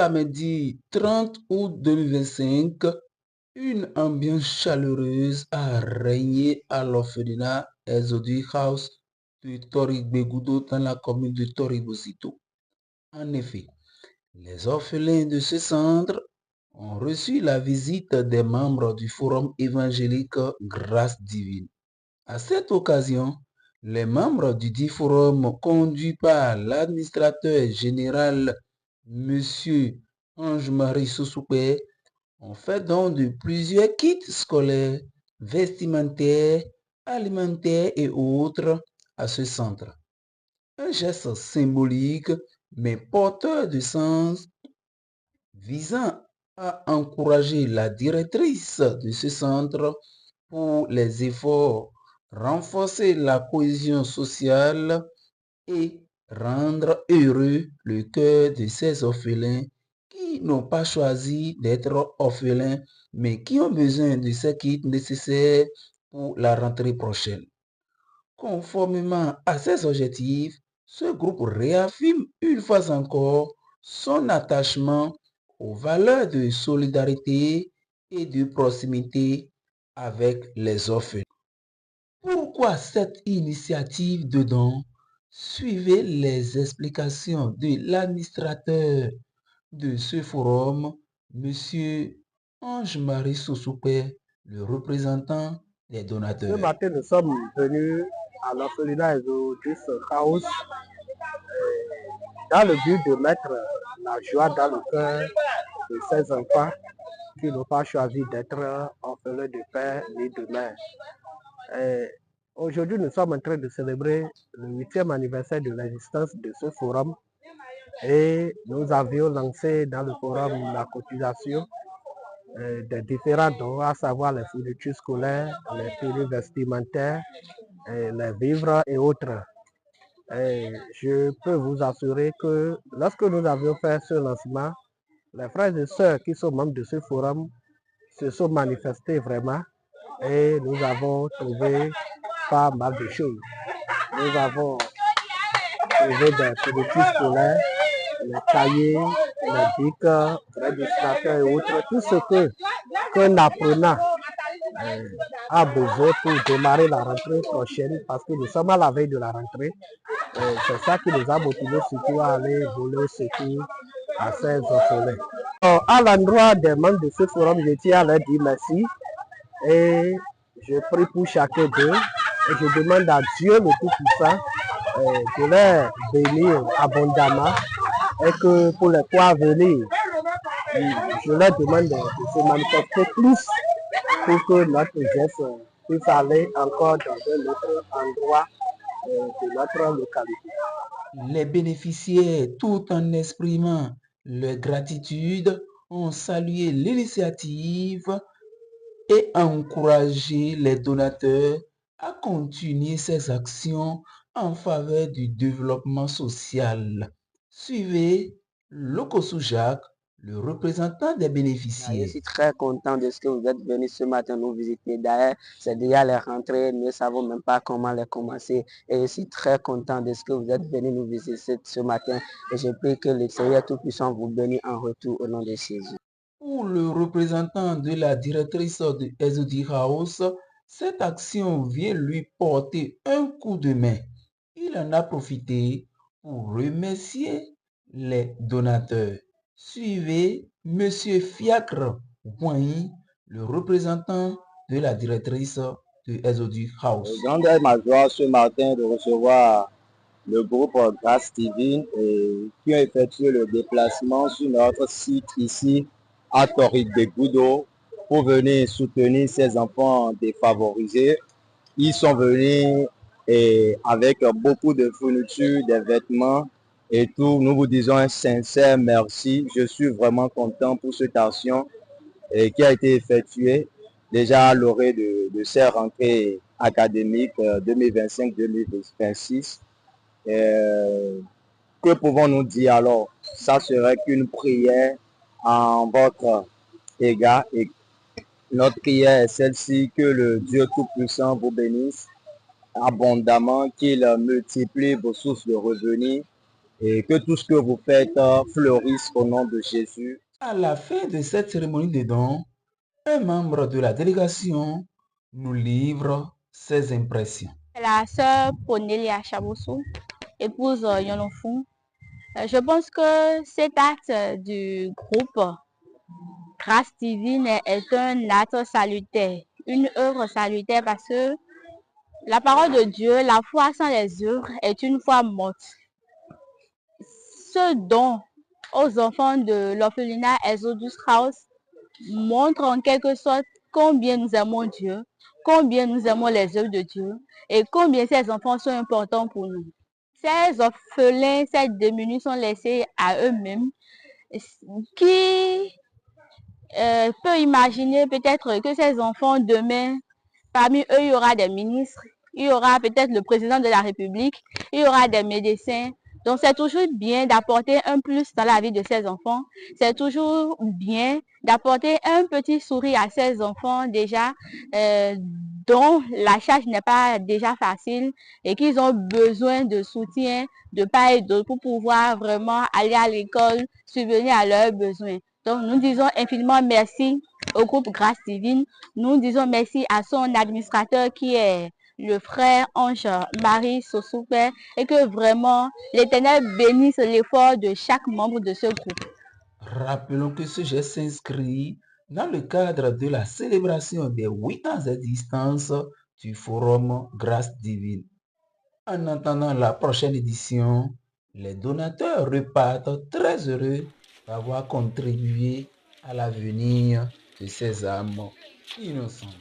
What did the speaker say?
samedi 30 août 2025, une ambiance chaleureuse a régné à l'orphelinat Exodus House de Toribegoudo dans la commune de Toribozito. En effet, les orphelins de ce centre ont reçu la visite des membres du Forum évangélique Grâce divine. À cette occasion, les membres du dit forum, conduits par l'administrateur général M. Ange-Marie Sosoupé, ont fait don de plusieurs kits scolaires, vestimentaires, alimentaires et autres à ce centre. Un geste symbolique mais porteur de sens visant à encourager la directrice de ce centre pour les efforts, renforcer la cohésion sociale et rendre heureux le cœur de ces orphelins qui n'ont pas choisi d'être orphelins, mais qui ont besoin de ces kits nécessaires pour la rentrée prochaine. Conformément à ces objectifs, ce groupe réaffirme une fois encore son attachement aux valeurs de solidarité et de proximité avec les orphelins. Pourquoi cette initiative de don? Suivez les explications de l'administrateur de ce forum, M. Ange-Marie Sosoupé, le représentant des donateurs. Ce matin, nous sommes venus à l'orphelinat Exodus House dans le but de mettre la joie dans le cœur de ces enfants qui n'ont pas choisi d'être orphelins de père ni de mère. Aujourd'hui, nous sommes en train de célébrer le 8e anniversaire de l'existence de ce forum et nous avions lancé dans le forum la cotisation des différents dons, à savoir les fournitures scolaires, les tenues vestimentaires, les vivres et autres. Je peux vous assurer que lorsque nous avions fait ce lancement, les frères et sœurs qui sont membres de ce forum se sont manifestés vraiment et nous avons trouvé pas mal de choses. Nous avons trouvé des fournitures scolaires, les cahiers, les bics, les dessinateurs et autres, tout ce qu'un apprenant a besoin pour démarrer la rentrée prochaine, parce que nous sommes à la veille de la rentrée. C'est ça qui nous a motivés surtout à aller voler secours à ces orphelins. À l'endroit des membres de ce forum, je tiens à leur dire merci et je prie pour chacun d'eux et je demande à Dieu le Tout-Puissant de les bénir abondamment et que pour les points à venir, je leur demande de se manifester plus pour que notre geste puisse aller encore dans un autre endroit de notre localité. Les bénéficiaires, tout en exprimant leur gratitude, ont salué l'initiative et encouragé les donateurs à continuer ces actions en faveur du développement social. Suivez Lokosu Jacques, le représentant des bénéficiaires. Je suis très content de ce que vous êtes venus ce matin nous visiter. D'ailleurs, c'est déjà les rentrées, nous ne savons même pas comment les commencer. Et je suis très content de ce que vous êtes venus nous visiter ce matin. Et je prie que le Seigneur Tout-Puissant vous bénisse en retour au nom de Jésus. Pour le représentant de la directrice de Exodus House, cette action vient lui porter un coup de main. Il en a profité pour remercier les donateurs. Suivez M. Fiacre Boigny, le représentant de la directrice de Exodus House. Grande est ma joie ce matin de recevoir le groupe Grâce Divine qui a effectué le déplacement sur notre site ici à Toribegoudo pour venir soutenir ces enfants défavorisés. Ils sont venus avec beaucoup de fournitures, des vêtements et tout. Nous vous disons un sincère merci. Je suis vraiment content pour cette action qui a été effectuée déjà à l'orée de ces rentrées académiques 2025-2026. Que pouvons-nous dire alors? Ça serait qu'une prière en votre égard et notre prière est celle-ci: que le Dieu Tout-Puissant vous bénisse abondamment, qu'il multiplie vos sources de revenus et que tout ce que vous faites fleurisse au nom de Jésus. À la fin de cette cérémonie de don, un membre de la délégation nous livre ses impressions. La sœur Ponelia Chaboussou, épouse Yonofou. Je pense que cet acte du groupe Grâce Divine est un acte salutaire, une œuvre salutaire parce que la parole de Dieu, la foi sans les œuvres est une foi morte. Ce don aux enfants de l'orphelinat Exodus House montre en quelque sorte combien nous aimons Dieu, combien nous aimons les œuvres de Dieu et combien ces enfants sont importants pour nous. Ces orphelins, ces démunis sont laissés à eux-mêmes. Qui peut imaginer peut-être que ces enfants demain, parmi eux, il y aura des ministres, il y aura peut-être le président de la République, il y aura des médecins. Donc, c'est toujours bien d'apporter un plus dans la vie de ces enfants. C'est toujours bien d'apporter un petit sourire à ces enfants déjà dont la charge n'est pas déjà facile et qu'ils ont besoin de soutien de part et d'autre pour pouvoir vraiment aller à l'école, subvenir à leurs besoins. Donc, nous disons infiniment merci au groupe Grâce Divine. Nous disons merci à son administrateur qui est le frère Ange-Marie Sosoupé et que vraiment l'Éternel bénisse l'effort de chaque membre de ce groupe. Rappelons que ce geste s'inscrit dans le cadre de la célébration des 8 ans d'existence du Forum Grâce Divine. En attendant la prochaine édition, les donateurs repartent très heureux d'avoir contribué à l'avenir de ces âmes innocentes.